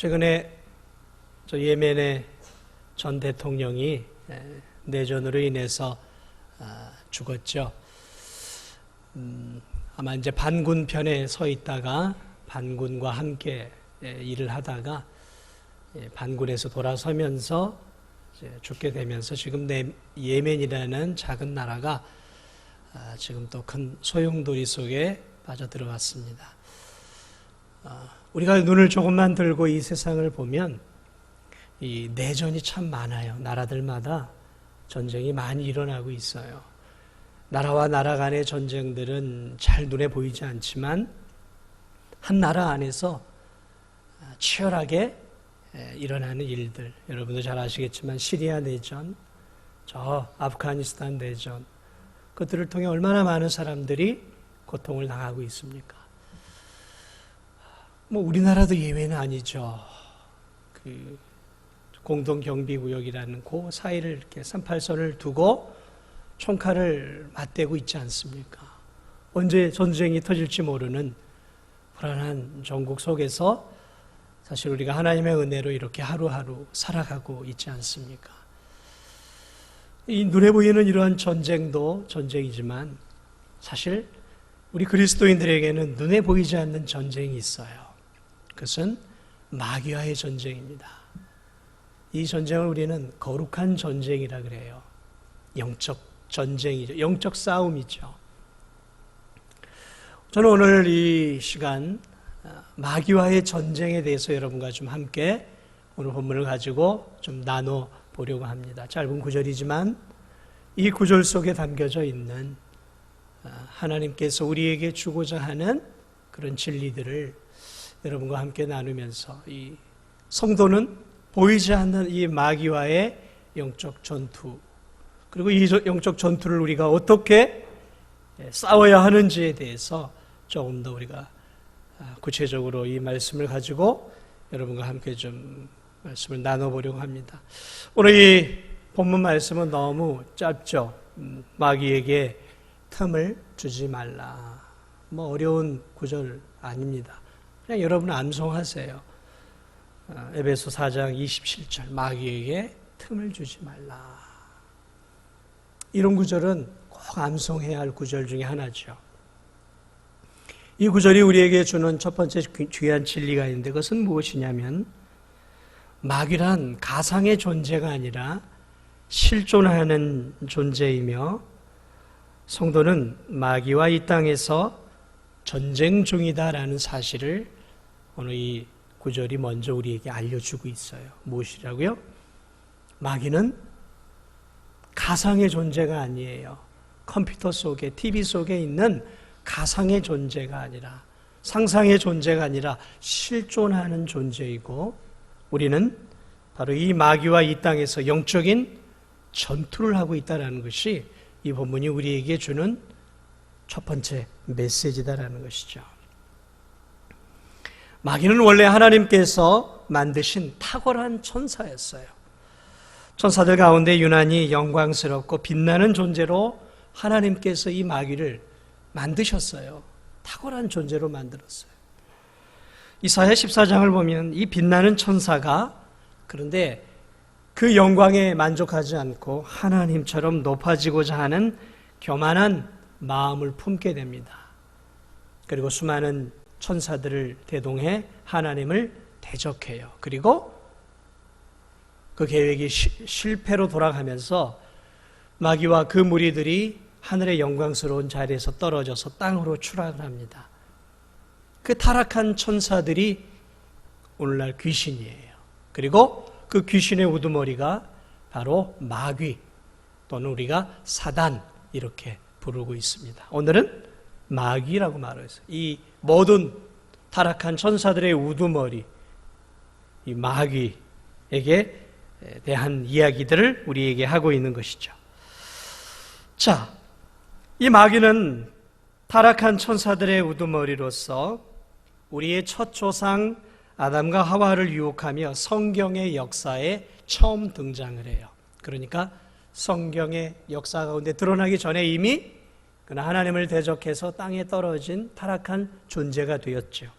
최근에 저 예멘의 전 대통령이 내전으로 인해서 죽었죠. 아마 이제 반군 편에 서 있다가 반군과 함께 일을 하다가 반군에서 돌아서면서 죽게 되면서 지금 예멘이라는 작은 나라가 지금 또 큰 소용돌이 속에 빠져들어갔습니다. 우리가 눈을 조금만 들고 이 세상을 보면 이 내전이 참 많아요. 나라들마다 전쟁이 많이 일어나고 있어요. 나라와 나라 간의 전쟁들은 잘 눈에 보이지 않지만 한 나라 안에서 치열하게 일어나는 일들, 여러분도 잘 아시겠지만 시리아 내전, 저 아프가니스탄 내전, 그것들을 통해 얼마나 많은 사람들이 고통을 당하고 있습니까? 뭐 우리나라도 예외는 아니죠. 그 공동경비구역이라는 그 사이를 이렇게 38선을 두고 총칼을 맞대고 있지 않습니까? 언제 전쟁이 터질지 모르는 불안한 전국 속에서 사실 우리가 하나님의 은혜로 이렇게 하루하루 살아가고 있지 않습니까? 이 눈에 보이는 이러한 전쟁도 전쟁이지만 사실 우리 그리스도인들에게는 눈에 보이지 않는 전쟁이 있어요. 그것은 마귀와의 전쟁입니다. 이 전쟁을 우리는 거룩한 전쟁이라 그래요. 영적 전쟁이죠. 영적 싸움이죠. 저는 오늘 이 시간 마귀와의 전쟁에 대해서 여러분과 좀 함께 오늘 본문을 가지고 좀 나눠 보려고 합니다. 짧은 구절이지만 이 구절 속에 담겨져 있는 하나님께서 우리에게 주고자 하는 그런 진리들을 여러분과 함께 나누면서 이 성도는 보이지 않는 이 마귀와의 영적 전투, 그리고 이 영적 전투를 우리가 어떻게 싸워야 하는지에 대해서 조금 더 우리가 구체적으로 이 말씀을 가지고 여러분과 함께 좀 말씀을 나눠보려고 합니다. 오늘 이 본문 말씀은 너무 짧죠. 마귀에게 틈을 주지 말라. 뭐 어려운 구절 아닙니다. 그냥 여러분 암송하세요. 에베소 4장 27절 마귀에게 틈을 주지 말라. 이런 구절은 꼭 암송해야 할 구절 중에 하나죠. 이 구절이 우리에게 주는 첫 번째 귀한 진리가 있는데 그것은 무엇이냐면 마귀란 가상의 존재가 아니라 실존하는 존재이며 성도는 마귀와 이 땅에서 전쟁 중이다라는 사실을 오늘 이 구절이 먼저 우리에게 알려주고 있어요. 무엇이라고요? 마귀는 가상의 존재가 아니에요. 컴퓨터 속에, TV 속에 있는 가상의 존재가 아니라, 상상의 존재가 아니라 실존하는 존재이고, 우리는 바로 이 마귀와 이 땅에서 영적인 전투를 하고 있다는 것이 이 본문이 우리에게 주는 첫 번째 메시지다라는 것이죠. 마귀는 원래 하나님께서 만드신 탁월한 천사였어요. 천사들 가운데 유난히 영광스럽고 빛나는 존재로 하나님께서 이 마귀를 만드셨어요. 탁월한 존재로 만들었어요. 이사야 14장을 보면 이 빛나는 천사가 그런데 그 영광에 만족하지 않고 하나님처럼 높아지고자 하는 교만한 마음을 품게 됩니다. 그리고 수많은 천사들을 대동해 하나님을 대적해요. 그리고 그 계획이 실패로 돌아가면서 마귀와 그 무리들이 하늘의 영광스러운 자리에서 떨어져서 땅으로 추락을 합니다. 그 타락한 천사들이 오늘날 귀신이에요. 그리고 그 귀신의 우두머리가 바로 마귀 또는 우리가 사단 이렇게 부르고 있습니다. 오늘은 마귀라고 말했어요. 이 모든 타락한 천사들의 우두머리, 이 마귀에게 대한 이야기들을 우리에게 하고 있는 것이죠. 자, 이 마귀는 타락한 천사들의 우두머리로서 우리의 첫 조상 아담과 하와를 유혹하며 성경의 역사에 처음 등장을 해요. 그러니까 성경의 역사 가운데 드러나기 전에 이미 그는 하나님을 대적해서 땅에 떨어진 타락한 존재가 되었죠.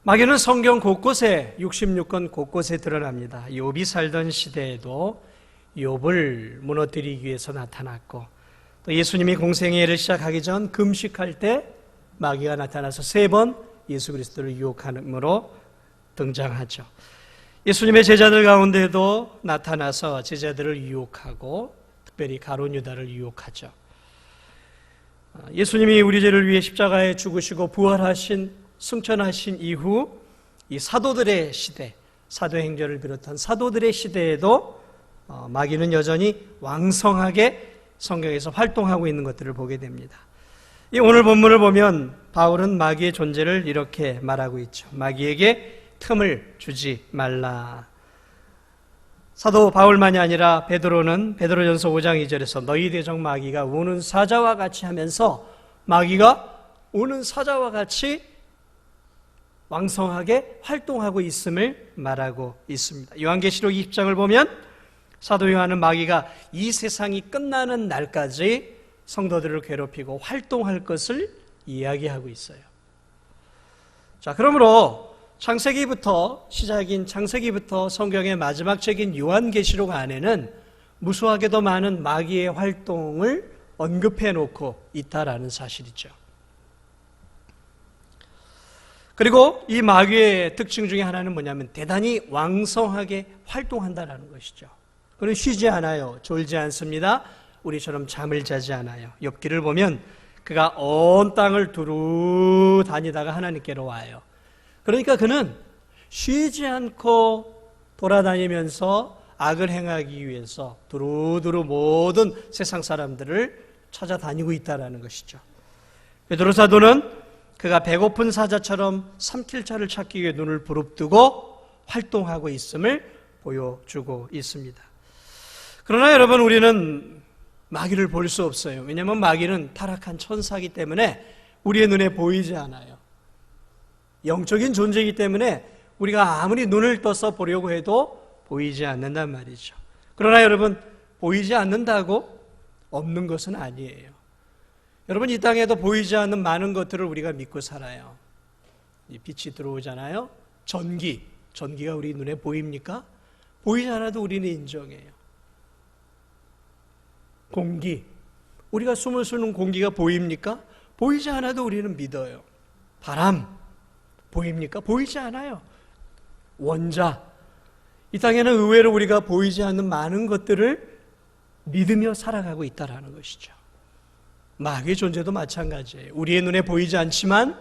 마귀는 성경 곳곳에 66권 곳곳에 드러납니다. 욥이 살던 시대에도 욥을 무너뜨리기 위해서 나타났고 또 예수님이 공생애를 시작하기 전 금식할 때 마귀가 나타나서 3번 예수 그리스도를 유혹함으로 등장하죠. 예수님의 제자들 가운데도 나타나서 제자들을 유혹하고 특별히 가룟 유다를 유혹하죠. 예수님이 우리 죄를 위해 십자가에 죽으시고 부활하신 승천하신 이후 이 사도들의 시대, 사도행전을 비롯한 사도들의 시대에도 마귀는 여전히 왕성하게 성경에서 활동하고 있는 것들을 보게 됩니다. 이 오늘 본문을 보면 바울은 마귀의 존재를 이렇게 말하고 있죠. 마귀에게 틈을 주지 말라. 사도 바울만이 아니라 베드로는 베드로전서 5장 2절에서 너희 대적 마귀가 우는 사자와 같이 하면서 마귀가 우는 사자와 같이 왕성하게 활동하고 있음을 말하고 있습니다. 요한계시록 20장을 보면 사도 요한은 마귀가 이 세상이 끝나는 날까지 성도들을 괴롭히고 활동할 것을 이야기하고 있어요. 자, 그러므로 창세기부터 시작인 창세기부터 성경의 마지막 책인 요한계시록 안에는 무수하게도 많은 마귀의 활동을 언급해 놓고 있다라는 사실이죠. 그리고 이 마귀의 특징 중에 하나는 뭐냐면 대단히 왕성하게 활동한다라는 것이죠. 그는 쉬지 않아요. 졸지 않습니다. 우리처럼 잠을 자지 않아요. 욥기를 보면 그가 온 땅을 두루 다니다가 하나님께로 와요. 그러니까 그는 쉬지 않고 돌아다니면서 악을 행하기 위해서 두루두루 모든 세상 사람들을 찾아다니고 있다는 것이죠. 베드로 사도는 그가 배고픈 사자처럼 삼킬 자를 찾기 위해 눈을 부릅뜨고 활동하고 있음을 보여주고 있습니다. 그러나 여러분, 우리는 마귀를 볼 수 없어요. 왜냐하면 마귀는 타락한 천사이기 때문에 우리의 눈에 보이지 않아요. 영적인 존재이기 때문에 우리가 아무리 눈을 떠서 보려고 해도 보이지 않는단 말이죠. 그러나 여러분, 보이지 않는다고 없는 것은 아니에요. 여러분, 이 땅에도 보이지 않는 많은 것들을 우리가 믿고 살아요. 이 빛이 들어오잖아요. 전기가 우리 눈에 보입니까? 보이지 않아도 우리는 인정해요. 공기, 우리가 숨을 쉬는 공기가 보입니까? 보이지 않아도 우리는 믿어요. 바람, 보입니까? 보이지 않아요. 원자, 이 땅에는 의외로 우리가 보이지 않는 많은 것들을 믿으며 살아가고 있다는 것이죠. 마귀의 존재도 마찬가지예요. 우리의 눈에 보이지 않지만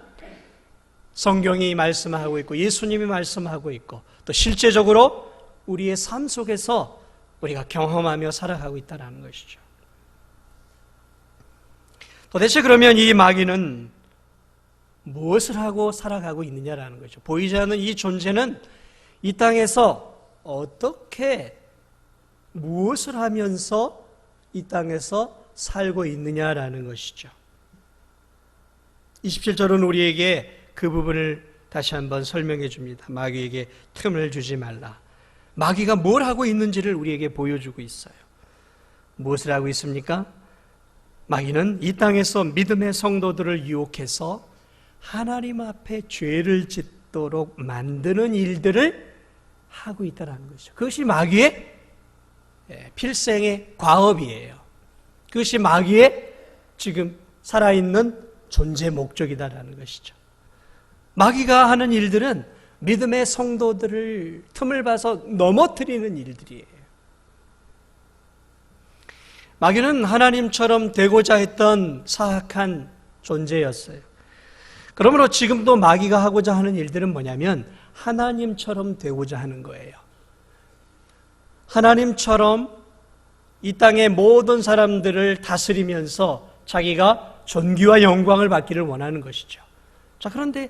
성경이 말씀하고 있고 예수님이 말씀하고 있고 또 실제적으로 우리의 삶 속에서 우리가 경험하며 살아가고 있다는 것이죠. 도대체 그러면 이 마귀는 무엇을 하고 살아가고 있느냐라는 거죠. 보이지 않는 이 존재는 이 땅에서 어떻게 무엇을 하면서 이 땅에서 살고 있느냐라는 것이죠. 27절은 우리에게 그 부분을 다시 한번 설명해 줍니다. 마귀에게 틈을 주지 말라. 마귀가 뭘 하고 있는지를 우리에게 보여주고 있어요. 무엇을 하고 있습니까? 마귀는 이 땅에서 믿음의 성도들을 유혹해서 하나님 앞에 죄를 짓도록 만드는 일들을 하고 있다는 것이죠. 그것이 마귀의 필생의 과업이에요. 그것이 마귀의 지금 살아있는 존재 목적이다라는 것이죠. 마귀가 하는 일들은 믿음의 성도들을 틈을 봐서 넘어뜨리는 일들이에요. 마귀는 하나님처럼 되고자 했던 사악한 존재였어요. 그러므로 지금도 마귀가 하고자 하는 일들은 뭐냐면 하나님처럼 되고자 하는 거예요. 하나님처럼 이 땅의 모든 사람들을 다스리면서 자기가 존귀와 영광을 받기를 원하는 것이죠. 자, 그런데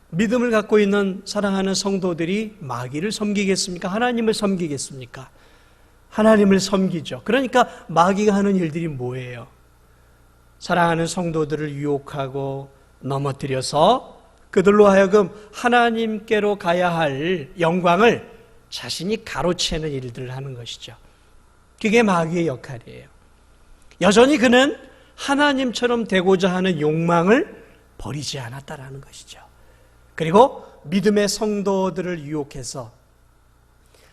믿음을 갖고 있는 사랑하는 성도들이 마귀를 섬기겠습니까? 하나님을 섬기겠습니까? 하나님을 섬기죠. 그러니까 마귀가 하는 일들이 뭐예요? 사랑하는 성도들을 유혹하고 넘어뜨려서 그들로 하여금 하나님께로 가야 할 영광을 자신이 가로채는 일들을 하는 것이죠. 그게 마귀의 역할이에요. 여전히 그는 하나님처럼 되고자 하는 욕망을 버리지 않았다라는 것이죠. 그리고 믿음의 성도들을 유혹해서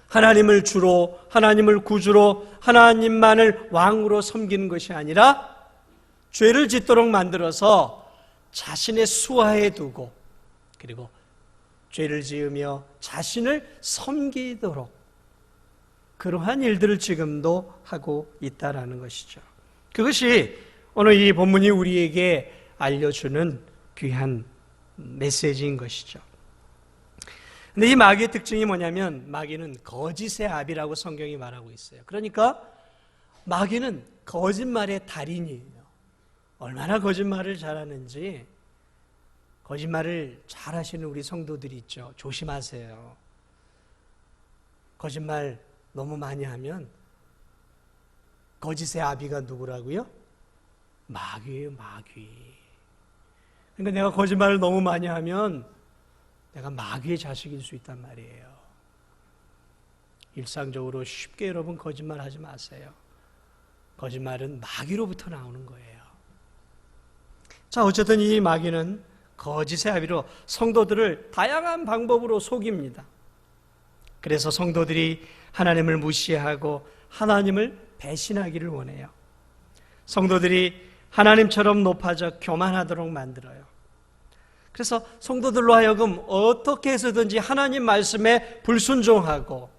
하나님을 주로, 하나님을 구주로, 하나님만을 왕으로 섬기는 것이 아니라 죄를 짓도록 만들어서 자신의 수하에 두고, 그리고 죄를 지으며 자신을 섬기도록, 그러한 일들을 지금도 하고 있다라는 것이죠. 그것이 오늘 이 본문이 우리에게 알려주는 귀한 메시지인 것이죠. 근데 이 마귀의 특징이 뭐냐면, 마귀는 거짓의 아비라고 성경이 말하고 있어요. 그러니까 마귀는 거짓말의 달인이에요. 얼마나 거짓말을 잘하는지, 거짓말을 잘하시는 우리 성도들이 있죠. 조심하세요. 거짓말 너무 많이 하면 거짓의 아비가 누구라고요? 마귀예요, 마귀. 그러니까 내가 거짓말을 너무 많이 하면 내가 마귀의 자식일 수 있단 말이에요. 일상적으로 쉽게 여러분 거짓말 하지 마세요. 거짓말은 마귀로부터 나오는 거예요. 자, 어쨌든 이 마귀는 거짓의 아비로 성도들을 다양한 방법으로 속입니다. 그래서 성도들이 하나님을 무시하고 하나님을 배신하기를 원해요. 성도들이 하나님처럼 높아져 교만하도록 만들어요. 그래서 성도들로 하여금 어떻게 해서든지 하나님 말씀에 불순종하고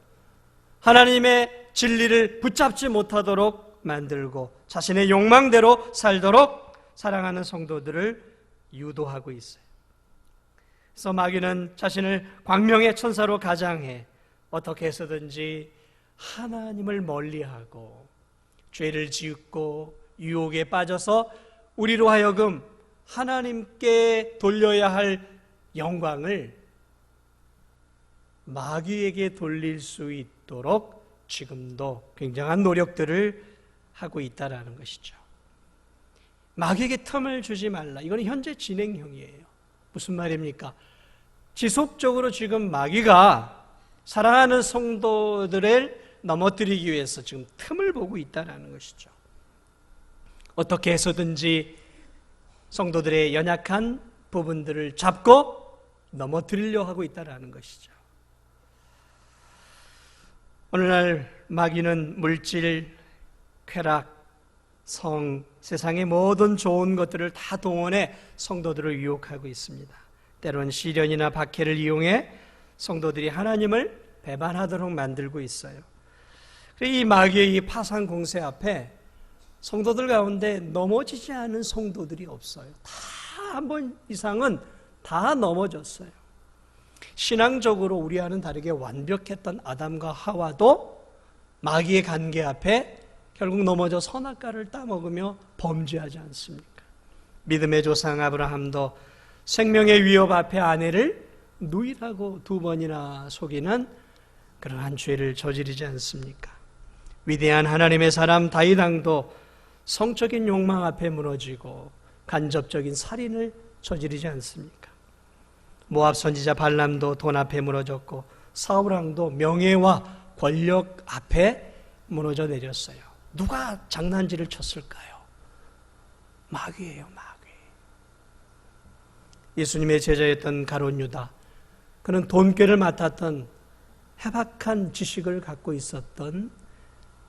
하나님의 진리를 붙잡지 못하도록 만들고 자신의 욕망대로 살도록 사랑하는 성도들을 유도하고 있어요. 그래서 마귀는 자신을 광명의 천사로 가장해 어떻게 해서든지 하나님을 멀리하고 죄를 짓고 유혹에 빠져서 우리로 하여금 하나님께 돌려야 할 영광을 마귀에게 돌릴 수 있도록 지금도 굉장한 노력들을 하고 있다는 것이죠. 마귀에게 틈을 주지 말라. 이건 현재 진행형이에요. 무슨 말입니까? 지속적으로 지금 마귀가 사랑하는 성도들을 넘어뜨리기 위해서 지금 틈을 보고 있다는 것이죠. 어떻게 해서든지 성도들의 연약한 부분들을 잡고 넘어뜨리려 하고 있다는 것이죠. 오늘날 마귀는 물질, 쾌락, 성, 세상의 모든 좋은 것들을 다 동원해 성도들을 유혹하고 있습니다. 때로는 시련이나 박해를 이용해 성도들이 하나님을 배반하도록 만들고 있어요. 이 마귀의 이 파상 공세 앞에 성도들 가운데 넘어지지 않은 성도들이 없어요. 다 한 번 이상은 다 넘어졌어요. 신앙적으로 우리와는 다르게 완벽했던 아담과 하와도 마귀의 관계 앞에 결국 넘어져 선악과를 따먹으며 범죄하지 않습니까? 믿음의 조상 아브라함도 생명의 위협 앞에 아내를 누이라고 2번이나 속이는 그러한 죄를 저지르지 않습니까? 위대한 하나님의 사람 다윗 왕도 성적인 욕망 앞에 무너지고 간접적인 살인을 저지르지 않습니까? 모압 선지자 발람도 돈 앞에 무너졌고 사울 왕도 명예와 권력 앞에 무너져 내렸어요. 누가 장난질을 쳤을까요? 마귀예요, 마귀. 예수님의 제자였던 가룟 유다, 그는 돈꾀를 맡았던 해박한 지식을 갖고 있었던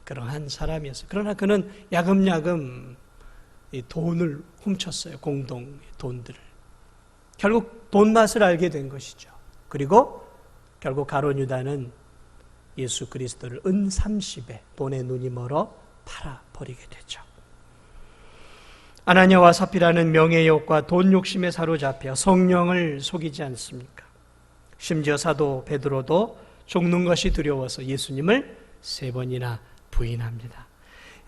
그러한 사람이었어요. 그러나 그는 야금야금 이 돈을 훔쳤어요. 공동의 돈들을. 결국 돈 맛을 알게 된 것이죠. 그리고 결국 가룟 유다는 예수 그리스도를 은 30에 돈에 눈이 멀어 팔아버리게 되죠. 아나니아와 삽비라는 명예욕과 돈 욕심에 사로잡혀 성령을 속이지 않습니까? 심지어 사도 베드로도 죽는 것이 두려워서 예수님을 3번이나 부인합니다.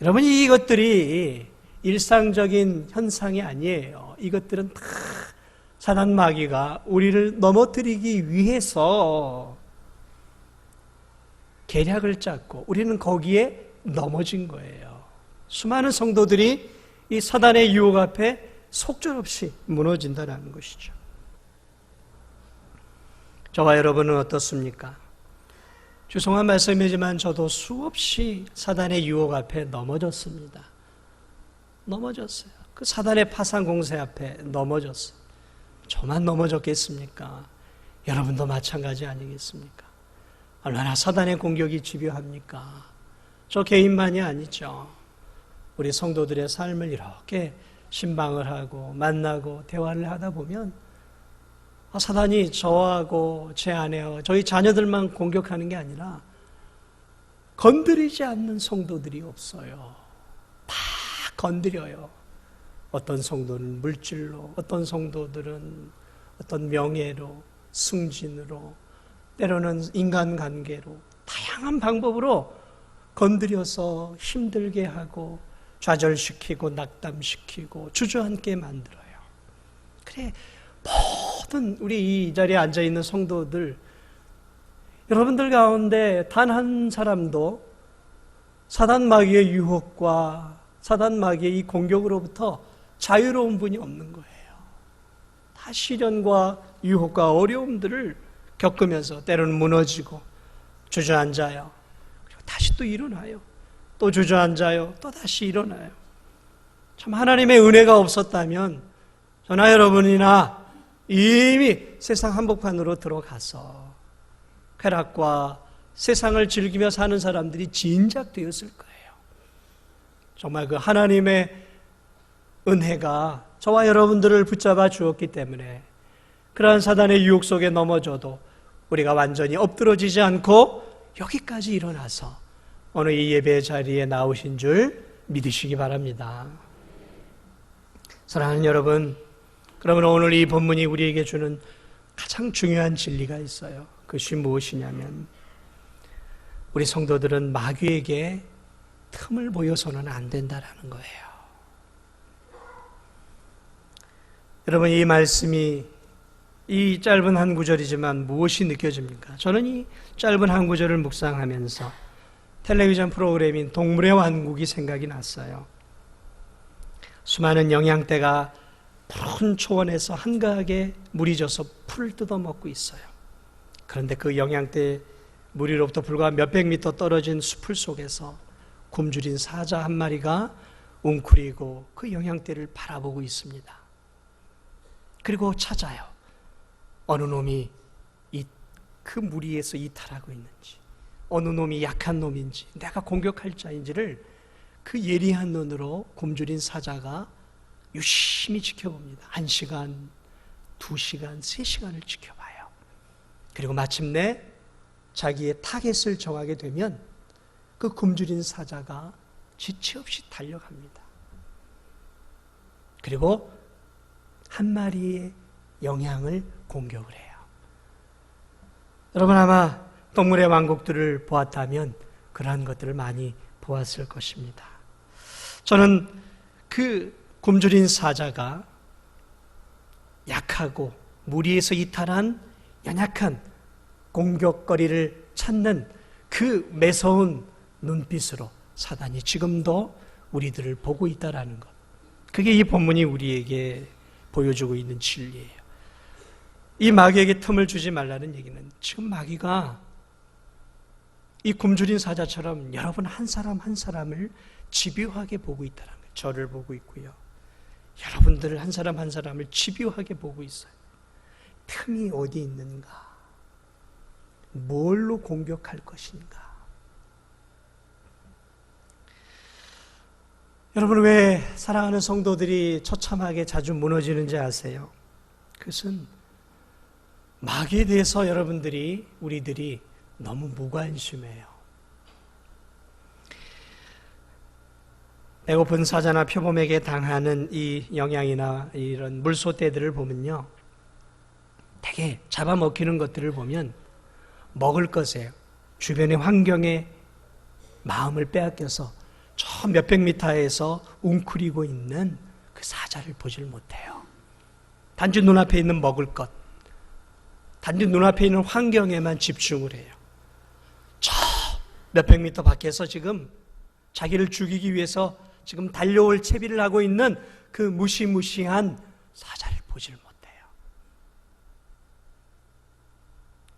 여러분, 이것들이 일상적인 현상이 아니에요. 이것들은 다 사단 마귀가 우리를 넘어뜨리기 위해서 계략을 짰고 우리는 거기에 넘어진 거예요. 수많은 성도들이 이 사단의 유혹 앞에 속절없이 무너진다는 것이죠. 저와 여러분은 어떻습니까? 죄송한 말씀이지만 저도 수없이 사단의 유혹 앞에 넘어졌습니다. 넘어졌어요. 그 사단의 파상 공세 앞에 넘어졌어요. 저만 넘어졌겠습니까? 여러분도 마찬가지 아니겠습니까? 얼마나 사단의 공격이 집요합니까? 저 개인만이 아니죠. 우리 성도들의 삶을 이렇게 신방을 하고 만나고 대화를 하다 보면 사단이 저하고 제 아내와 저희 자녀들만 공격하는 게 아니라 건드리지 않는 성도들이 없어요. 다 건드려요. 어떤 성도는 물질로, 어떤 성도들은 어떤 명예로, 승진으로, 때로는 인간관계로 다양한 방법으로 건드려서 힘들게 하고 좌절시키고 낙담시키고 주저앉게 만들어요. 그래, 모든 우리 이 자리에 앉아있는 성도들, 여러분들 가운데 단 한 사람도 사단 마귀의 유혹과 사단 마귀의 이 공격으로부터 자유로운 분이 없는 거예요. 다 시련과 유혹과 어려움들을 겪으면서 때로는 무너지고 주저앉아요. 그리고 다시 또 일어나요. 또 주저앉아요. 또 다시 일어나요. 참 하나님의 은혜가 없었다면 저나 여러분이나 이미 세상 한복판으로 들어가서 쾌락과 세상을 즐기며 사는 사람들이 진작 되었을 거예요. 정말 그 하나님의 은혜가 저와 여러분들을 붙잡아 주었기 때문에 그러한 사단의 유혹 속에 넘어져도 우리가 완전히 엎드러지지 않고 여기까지 일어나서 오늘 이 예배 자리에 나오신 줄 믿으시기 바랍니다. 사랑하는 여러분, 그러면 오늘 이 본문이 우리에게 주는 가장 중요한 진리가 있어요. 그것이 무엇이냐면 우리 성도들은 마귀에게 틈을 보여서는 안 된다라는 거예요. 여러분, 이 말씀이 이 짧은 한 구절이지만 무엇이 느껴집니까? 저는 이 짧은 한 구절을 묵상하면서 텔레비전 프로그램인 동물의 왕국이 생각이 났어요. 수많은 영양대가 푸른 초원에서 한가하게 물이 져서 풀을 뜯어먹고 있어요. 그런데 그 영양대 무리로부터 불과 몇백 미터 떨어진 숲을 속에서 굶주린 사자 한 마리가 웅크리고 그 영양대를 바라보고 있습니다. 그리고 찾아요. 어느 놈이 그 무리에서 이탈하고 있는지, 어느 놈이 약한 놈인지, 내가 공격할 자인지를 그 예리한 눈으로 굶주린 사자가 유심히 지켜봅니다. 1시간, 2시간, 3시간을 지켜봐요. 그리고 마침내 자기의 타겟을 정하게 되면 그 굶주린 사자가 지체 없이 달려갑니다. 그리고 한 마리의 영양을 공격을 해요. 여러분 아마 동물의 왕국들을 보았다면 그러한 것들을 많이 보았을 것입니다. 저는 그 굶주린 사자가 약하고 무리에서 이탈한 연약한 공격거리를 찾는 그 매서운 눈빛으로 사단이 지금도 우리들을 보고 있다라는 것. 그게 이 본문이 우리에게 보여주고 있는 진리예요. 이 마귀에게 틈을 주지 말라는 얘기는 지금 마귀가 이 굶주린 사자처럼 여러분 한 사람 한 사람을 집요하게 보고 있다는 거예요. 저를 보고 있고요. 여러분들을 한 사람 한 사람을 집요하게 보고 있어요. 틈이 어디 있는가? 뭘로 공격할 것인가? 여러분 왜 사랑하는 성도들이 처참하게 자주 무너지는지 아세요? 그것은 마귀에 대해서 우리들이 너무 무관심해요. 배고픈 사자나 표범에게 당하는 이 영양이나 이런 물소떼들을 보면요, 되게 잡아먹히는 것들을 보면 먹을 것에 주변의 환경에 마음을 빼앗겨서 저 몇백 미터에서 웅크리고 있는 그 사자를 보질 못해요. 단지 눈앞에 있는 먹을 것, 단지 눈앞에 있는 환경에만 집중을 해요. 저 몇백 미터 밖에서 지금 자기를 죽이기 위해서 지금 달려올 채비를 하고 있는 그 무시무시한 사자를 보질 못해요.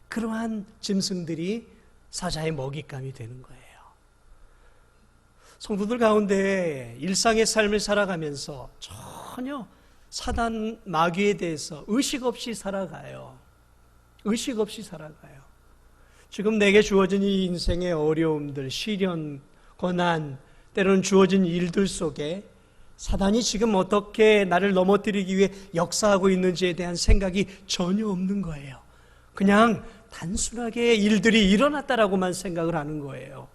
그러한 짐승들이 사자의 먹잇감이 되는 거예요. 성도들 가운데 일상의 삶을 살아가면서 전혀 사단 마귀에 대해서 의식 없이 살아가요. 의식 없이 살아가요. 지금 내게 주어진 이 인생의 어려움들, 시련, 고난, 때로는 주어진 일들 속에 사단이 지금 어떻게 나를 넘어뜨리기 위해 역사하고 있는지에 대한 생각이 전혀 없는 거예요. 그냥 단순하게 일들이 일어났다라고만 생각을 하는 거예요.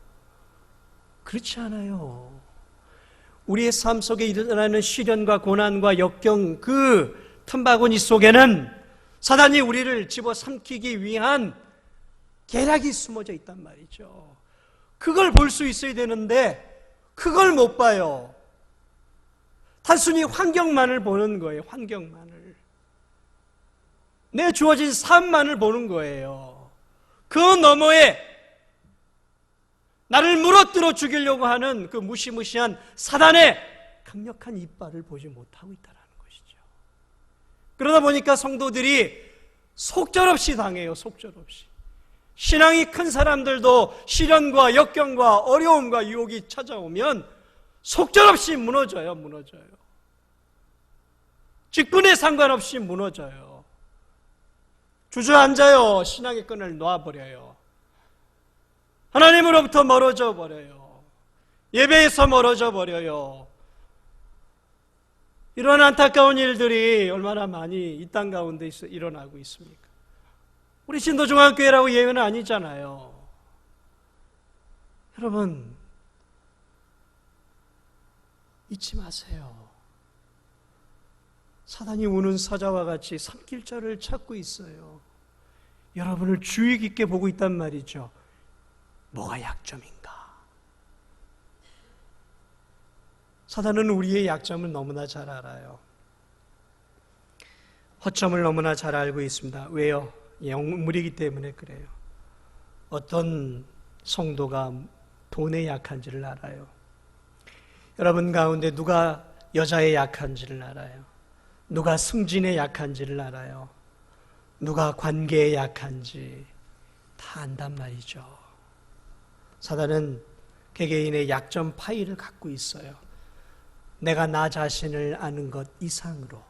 그렇지 않아요. 우리의 삶 속에 일어나는 시련과 고난과 역경, 그 틈바구니 속에는 사단이 우리를 집어삼키기 위한 계략이 숨어져 있단 말이죠. 그걸 볼 수 있어야 되는데 그걸 못 봐요. 단순히 환경만을 보는 거예요. 환경만을. 내 주어진 삶만을 보는 거예요. 그 너머에 나를 물어뜯어 죽이려고 하는 그 무시무시한 사단의 강력한 이빨을 보지 못하고 있다는 것이죠. 그러다 보니까 성도들이 속절없이 당해요. 속절없이. 신앙이 큰 사람들도 시련과 역경과 어려움과 유혹이 찾아오면 속절없이 무너져요. 직분에 상관없이 무너져요. 주저앉아요. 신앙의 끈을 놓아버려요. 하나님으로부터 멀어져 버려요. 예배에서 멀어져 버려요. 이런 안타까운 일들이 얼마나 많이 이 땅 가운데 일어나고 있습니까? 우리 신도중앙교회라고 예외는 아니잖아요. 여러분, 잊지 마세요. 사단이 우는 사자와 같이 삼킬자를 찾고 있어요. 여러분을 주의 깊게 보고 있단 말이죠. 뭐가 약점인가? 사단은 우리의 약점을 너무나 잘 알아요. 허점을 너무나 잘 알고 있습니다. 왜요? 영물이기 때문에 그래요. 어떤 성도가 돈에 약한지를 알아요. 여러분 가운데 누가 여자에 약한지를 알아요. 누가 승진에 약한지를 알아요. 누가 관계에 약한지 다 안단 말이죠. 사단은 개개인의 약점 파일을 갖고 있어요. 내가 나 자신을 아는 것 이상으로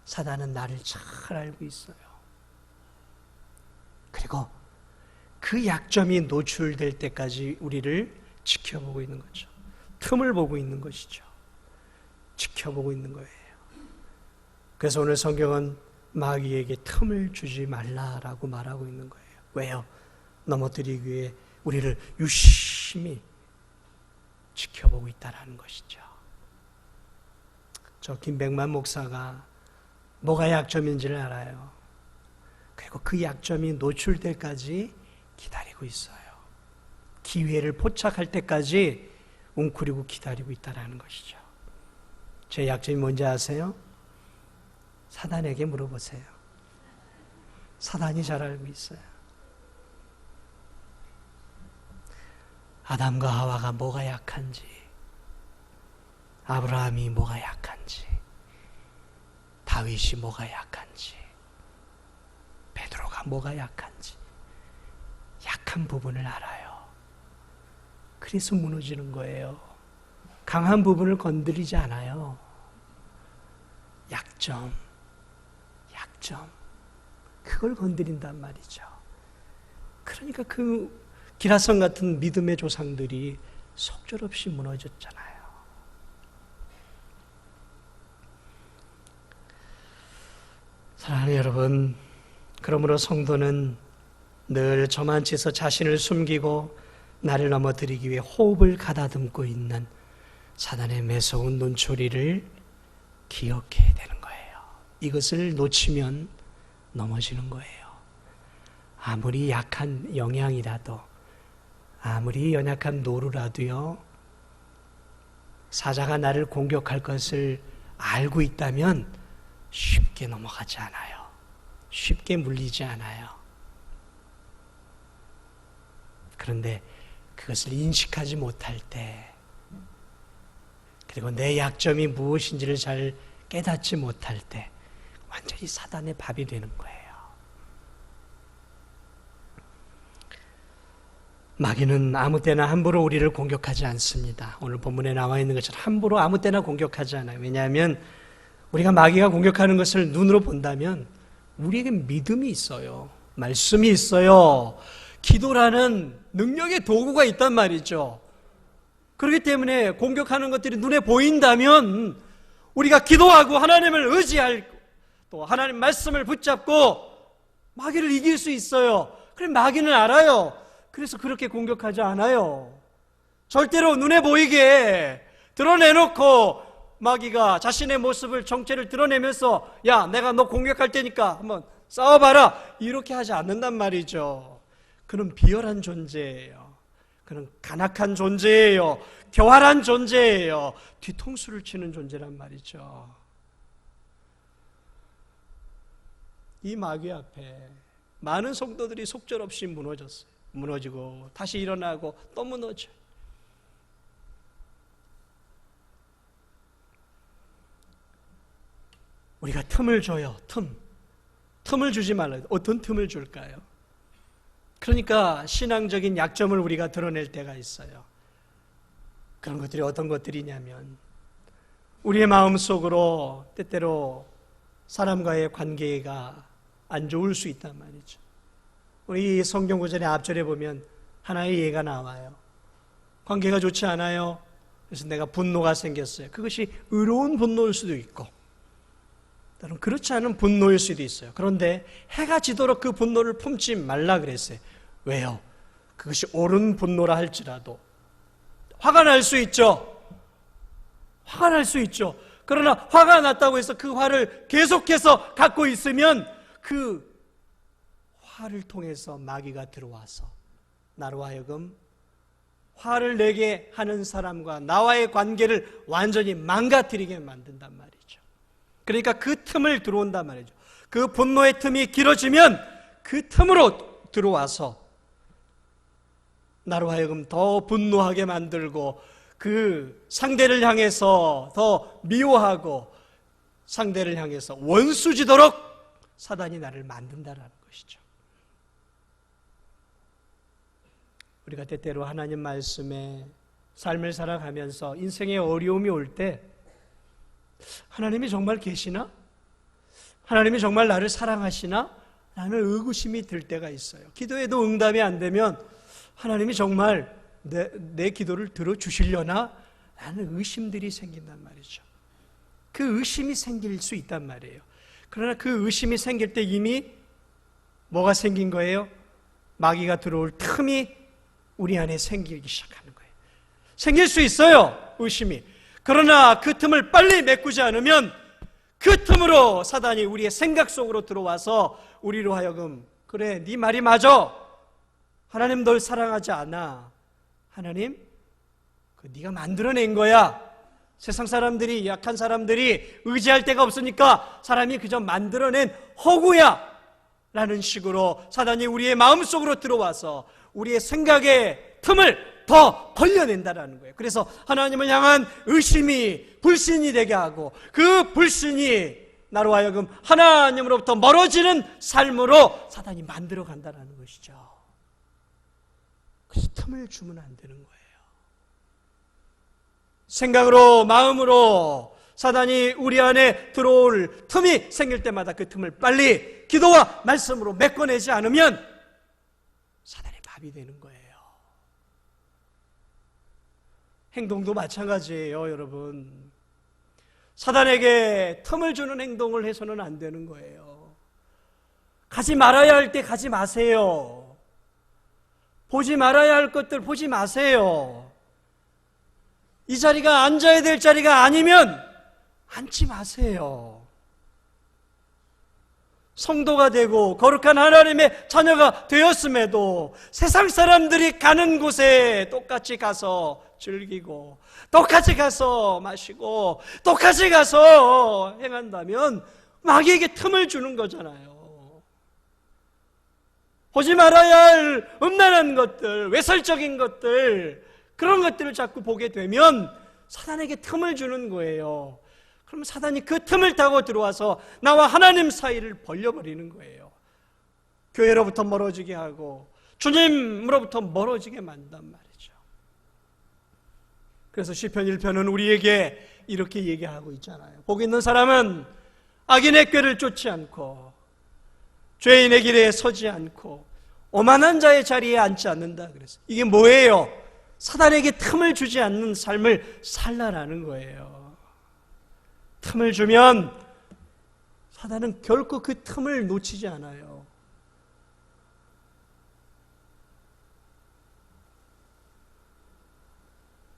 사단은 나를 잘 알고 있어요. 그리고 그 약점이 노출될 때까지 우리를 지켜보고 있는 거죠. 틈을 보고 있는 것이죠. 지켜보고 있는 거예요. 그래서 오늘 성경은 마귀에게 틈을 주지 말라라고 말하고 있는 거예요. 왜요? 넘어뜨리기 위해 우리를 유심히 지켜보고 있다는 것이죠. 저 김백만 목사가 뭐가 약점인지를 알아요. 그리고 그 약점이 노출될 때까지 기다리고 있어요. 기회를 포착할 때까지 웅크리고 기다리고 있다는 것이죠. 제 약점이 뭔지 아세요? 사단에게 물어보세요. 사단이 잘 알고 있어요. 아담과 하와가 뭐가 약한지, 아브라함이 뭐가 약한지, 다윗이 뭐가 약한지, 베드로가 뭐가 약한지 약한 부분을 알아요. 그래서 무너지는 거예요. 강한 부분을 건드리지 않아요. 약점 그걸 건드린단 말이죠. 그러니까 그 기라성 같은 믿음의 조상들이 속절없이 무너졌잖아요. 사랑하는 여러분, 그러므로 성도는 늘 저만치서 자신을 숨기고 나를 넘어뜨리기 위해 호흡을 가다듬고 있는 사단의 매서운 눈초리를 기억해야 되는 거예요. 이것을 놓치면 넘어지는 거예요. 아무리 약한 영향이라도, 아무리 연약한 노루라도요, 사자가 나를 공격할 것을 알고 있다면 쉽게 넘어가지 않아요. 쉽게 물리지 않아요. 그런데 그것을 인식하지 못할 때, 그리고 내 약점이 무엇인지를 잘 깨닫지 못할 때 완전히 사단의 밥이 되는 거예요. 마귀는 아무 때나 함부로 우리를 공격하지 않습니다. 오늘 본문에 나와 있는 것처럼 함부로 아무 때나 공격하지 않아요. 왜냐하면 우리가 마귀가 공격하는 것을 눈으로 본다면 우리에게 믿음이 있어요. 말씀이 있어요. 기도라는 능력의 도구가 있단 말이죠. 그렇기 때문에 공격하는 것들이 눈에 보인다면 우리가 기도하고 하나님을 의지할, 또 하나님 말씀을 붙잡고 마귀를 이길 수 있어요. 그래, 마귀는 알아요. 그래서 그렇게 공격하지 않아요. 절대로 눈에 보이게 드러내놓고 마귀가 자신의 모습을, 정체를 드러내면서 야, 내가 너 공격할 테니까 한번 싸워봐라, 이렇게 하지 않는단 말이죠. 그는 비열한 존재예요. 그는 간악한 존재예요. 교활한 존재예요. 뒤통수를 치는 존재란 말이죠. 이 마귀 앞에 많은 성도들이 속절없이 무너졌어요. 무너지고 다시 일어나고 또 무너져요. 우리가 틈을 줘요. 틈을 주지 말아요. 어떤 틈을 줄까요? 그러니까 신앙적인 약점을 우리가 드러낼 때가 있어요. 그런 것들이 어떤 것들이냐면 우리의 마음속으로 때때로 사람과의 관계가 안 좋을 수 있단 말이죠. 우리 성경 구절의 앞절에 보면 하나의 예가 나와요. 관계가 좋지 않아요. 그래서 내가 분노가 생겼어요. 그것이 의로운 분노일 수도 있고 때론 그렇지 않은 분노일 수도 있어요. 그런데 해가 지도록 그 분노를 품지 말라 그랬어요. 왜요? 그것이 옳은 분노라 할지라도 화가 날 수 있죠. 화가 날 수 있죠. 그러나 화가 났다고 해서 그 화를 계속해서 갖고 있으면 그 화를 통해서 마귀가 들어와서 나로 하여금 화를 내게 하는 사람과 나와의 관계를 완전히 망가뜨리게 만든단 말이죠. 그러니까 그 틈을 들어온단 말이죠. 그 분노의 틈이 길어지면 그 틈으로 들어와서 나로 하여금 더 분노하게 만들고 그 상대를 향해서 더 미워하고 상대를 향해서 원수지도록 사단이 나를 만든다는 것이죠. 우리가 때때로 하나님 말씀에 삶을 살아가면서 인생의 어려움이 올 때 하나님이 정말 계시나? 하나님이 정말 나를 사랑하시나? 라는 의구심이 들 때가 있어요. 기도에도 응답이 안 되면 하나님이 정말 내 기도를 들어주시려나? 라는 의심들이 생긴단 말이죠. 그 의심이 생길 수 있단 말이에요. 그러나 그 의심이 생길 때 이미 뭐가 생긴 거예요? 마귀가 들어올 틈이 우리 안에 생기기 시작하는 거예요. 생길 수 있어요, 의심이. 그러나 그 틈을 빨리 메꾸지 않으면 그 틈으로 사단이 우리의 생각 속으로 들어와서 우리로 하여금 그래, 네 말이 맞아. 하나님 널 사랑하지 않아. 하나님, 네가 만들어낸 거야. 세상 사람들이, 약한 사람들이 의지할 데가 없으니까 사람이 그저 만들어낸 허구야 라는 식으로 사단이 우리의 마음속으로 들어와서 우리의 생각의 틈을 더 벌려낸다라는 거예요. 그래서 하나님을 향한 의심이 불신이 되게 하고 그 불신이 나로 하여금 하나님으로부터 멀어지는 삶으로 사단이 만들어 간다는 것이죠. 그래서 틈을 주면 안 되는 거예요. 생각으로, 마음으로 사단이 우리 안에 들어올 틈이 생길 때마다 그 틈을 빨리 기도와 말씀으로 메꿔내지 않으면 사단의 밥이 되는 거예요. 행동도 마찬가지예요, 여러분. 사단에게 틈을 주는 행동을 해서는 안 되는 거예요. 가지 말아야 할 때 가지 마세요. 보지 말아야 할 것들 보지 마세요. 이 자리가 앉아야 될 자리가 아니면 앉지 마세요. 성도가 되고 거룩한 하나님의 자녀가 되었음에도 세상 사람들이 가는 곳에 똑같이 가서 즐기고 똑같이 가서 마시고 똑같이 가서 행한다면 마귀에게 틈을 주는 거잖아요. 보지 말아야 할 음란한 것들, 외설적인 것들, 그런 것들을 자꾸 보게 되면 사단에게 틈을 주는 거예요. 그럼 사단이 그 틈을 타고 들어와서 나와 하나님 사이를 벌려버리는 거예요. 교회로부터 멀어지게 하고 주님으로부터 멀어지게 만든단 말이죠. 그래서 시편 1편은 우리에게 이렇게 얘기하고 있잖아요. 복 있는 사람은 악인의 꾀를 쫓지 않고 죄인의 길에 서지 않고 오만한 자의 자리에 앉지 않는다 그랬어요. 이게 뭐예요? 사단에게 틈을 주지 않는 삶을 살라라는 거예요. 틈을 주면 사단은 결코 그 틈을 놓치지 않아요.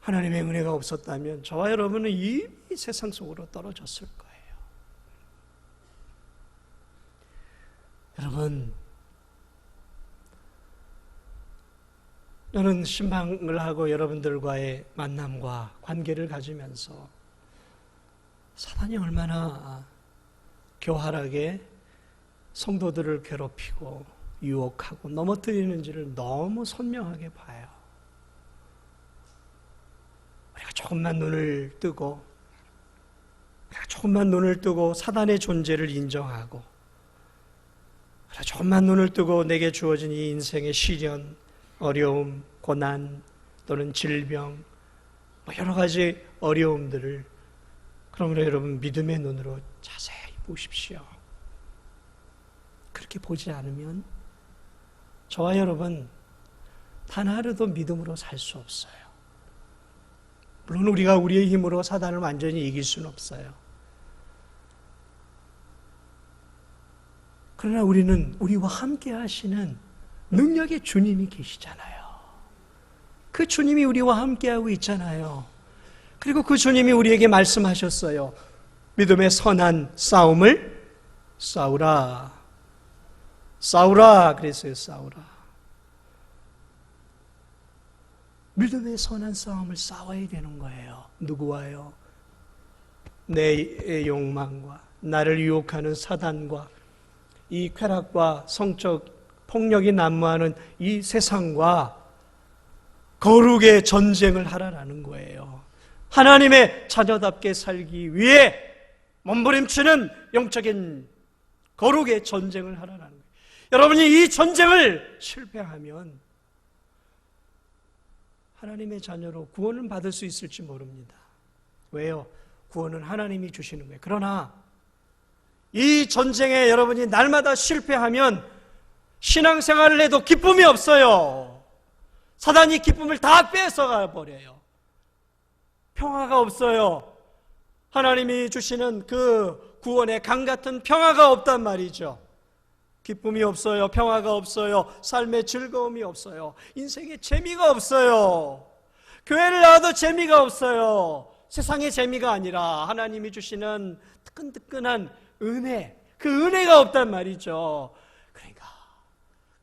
하나님의 은혜가 없었다면 저와 여러분은 이미 세상 속으로 떨어졌을 거예요. 여러분, 저는 신방을 하고 여러분들과의 만남과 관계를 가지면서 사단이 얼마나 교활하게 성도들을 괴롭히고 유혹하고 넘어뜨리는지를 너무 선명하게 봐요. 우리가 조금만 눈을 뜨고 사단의 존재를 인정하고 조금만 눈을 뜨고 내게 주어진 이 인생의 시련, 어려움, 고난 또는 질병, 여러 가지 어려움들을 그러므로 여러분 믿음의 눈으로 자세히 보십시오. 그렇게 보지 않으면 저와 여러분 단 하루도 믿음으로 살 수 없어요. 물론 우리가 우리의 힘으로 사단을 완전히 이길 수는 없어요. 그러나 우리는 우리와 함께 하시는 능력의 주님이 계시잖아요. 그 주님이 우리와 함께하고 있잖아요. 그리고 그 주님이 우리에게 말씀하셨어요. 믿음의 선한 싸움을 싸우라. 싸우라 그랬어요. 싸우라. 믿음의 선한 싸움을 싸워야 되는 거예요. 누구와요? 내 욕망과 나를 유혹하는 사단과 이 쾌락과 성적 폭력이 난무하는 이 세상과 거룩의 전쟁을 하라는 거예요. 하나님의 자녀답게 살기 위해 몸부림치는 영적인 거룩의 전쟁을 하라는 거예요. 여러분이 이 전쟁을 실패하면 하나님의 자녀로 구원을 받을 수 있을지 모릅니다. 왜요? 구원은 하나님이 주시는 거예요. 그러나 이 전쟁에 여러분이 날마다 실패하면 신앙생활을 해도 기쁨이 없어요. 사단이 기쁨을 다 뺏어가 버려요. 평화가 없어요. 하나님이 주시는 그 구원의 강 같은 평화가 없단 말이죠. 기쁨이 없어요. 평화가 없어요. 삶의 즐거움이 없어요. 인생에 재미가 없어요. 교회를 나와도 재미가 없어요. 세상의 재미가 아니라 하나님이 주시는 뜨끈뜨끈한 은혜, 그 은혜가 없단 말이죠. 그러니까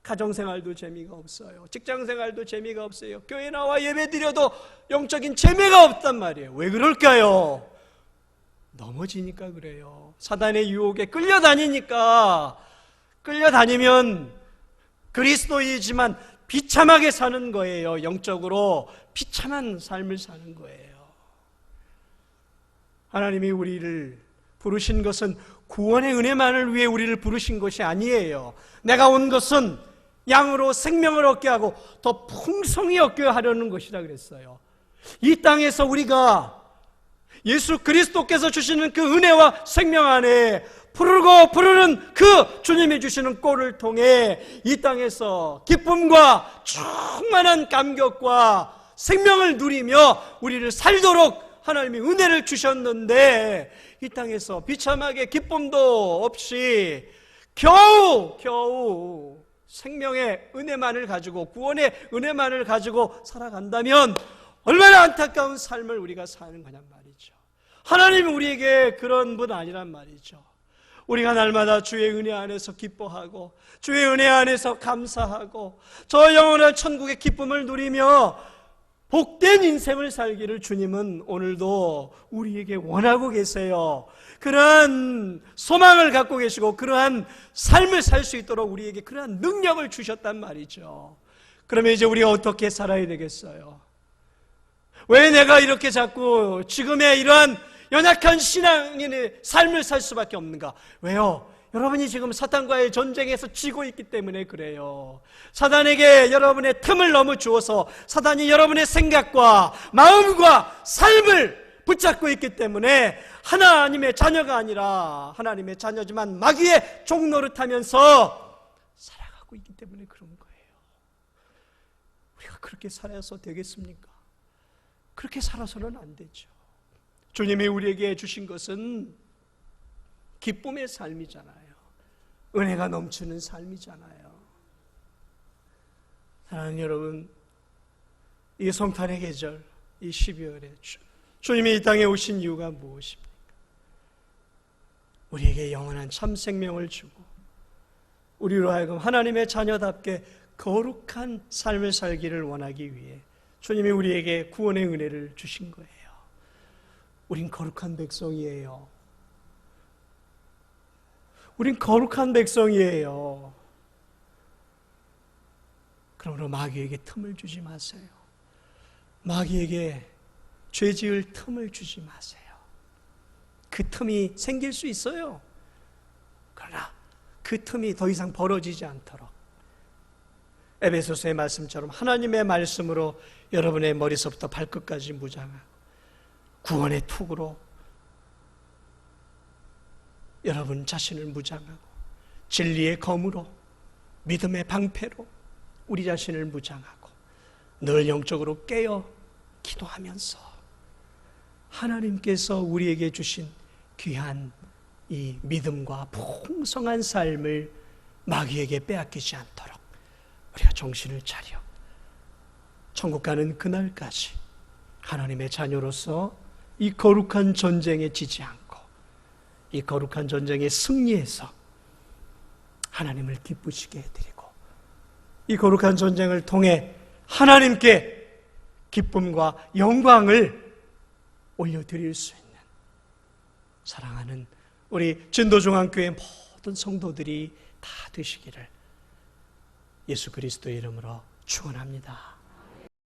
가정생활도 재미가 없어요. 직장생활도 재미가 없어요. 교회 나와 예배드려도 영적인 재미가 없단 말이에요. 왜 그럴까요? 넘어지니까 그래요. 사단의 유혹에 끌려다니면 그리스도이지만 비참하게 사는 거예요. 영적으로 비참한 삶을 사는 거예요. 하나님이 우리를 부르신 것은 구원의 은혜만을 위해 우리를 부르신 것이 아니에요. 내가 온 것은 양으로 생명을 얻게 하고 더 풍성히 얻게 하려는 것이라 그랬어요. 이 땅에서 우리가 예수 그리스도께서 주시는 그 은혜와 생명 안에 푸르는 그 주님이 주시는 꼴을 통해 이 땅에서 기쁨과 충만한 감격과 생명을 누리며 우리를 살도록 하나님이 은혜를 주셨는데 이 땅에서 비참하게 기쁨도 없이 겨우 생명의 은혜만을 가지고 구원의 은혜만을 가지고 살아간다면 얼마나 안타까운 삶을 우리가 사는 거냔 말이죠. 하나님은 우리에게 그런 분 아니란 말이죠. 우리가 날마다 주의 은혜 안에서 기뻐하고 주의 은혜 안에서 감사하고 저 영원한 천국의 기쁨을 누리며 복된 인생을 살기를 주님은 오늘도 우리에게 원하고 계세요. 그러한 소망을 갖고 계시고 그러한 삶을 살 수 있도록 우리에게 그러한 능력을 주셨단 말이죠. 그러면 이제 우리가 어떻게 살아야 되겠어요? 왜 내가 이렇게 자꾸 지금의 이러한 연약한 신앙인의 삶을 살 수밖에 없는가? 왜요? 여러분이 지금 사탄과의 전쟁에서 지고 있기 때문에 그래요. 사단에게 여러분의 틈을 너무 주어서 사단이 여러분의 생각과 마음과 삶을 붙잡고 있기 때문에 하나님의 자녀가 아니라 하나님의 자녀지만 마귀의 종노릇하면서 하고 있기 때문에 그런 거예요. 우리가 그렇게 살아서 되겠습니까? 그렇게 살아서는 안 되죠. 주님이 우리에게 주신 것은 기쁨의 삶이잖아요. 은혜가 넘치는 삶이잖아요. 사랑하는 여러분, 이 성탄의 계절, 이 12월에 주님이 이 땅에 오신 이유가 무엇입니까? 우리에게 영원한 참 생명을 주고 우리로 하여금 하나님의 자녀답게 거룩한 삶을 살기를 원하기 위해 주님이 우리에게 구원의 은혜를 주신 거예요. 우린 거룩한 백성이에요. 우린 거룩한 백성이에요. 그러므로 마귀에게 틈을 주지 마세요. 마귀에게 죄 지을 틈을 주지 마세요. 그 틈이 생길 수 있어요. 그러나 그 틈이 더 이상 벌어지지 않도록 에베소서의 말씀처럼 하나님의 말씀으로 여러분의 머리서부터 발끝까지 무장하고 구원의 툭으로 여러분 자신을 무장하고 진리의 검으로 믿음의 방패로 우리 자신을 무장하고 늘 영적으로 깨어 기도하면서 하나님께서 우리에게 주신 귀한 이 믿음과 풍성한 삶을 마귀에게 빼앗기지 않도록 우리가 정신을 차려 천국 가는 그날까지 하나님의 자녀로서 이 거룩한 전쟁에 지지 않고 이 거룩한 전쟁에 승리해서 하나님을 기쁘시게 해드리고 이 거룩한 전쟁을 통해 하나님께 기쁨과 영광을 올려드릴 수 있는 사랑하는 우리 진도중앙교회 모든 성도들이 다 되시기를 예수 그리스도의 이름으로 축원합니다.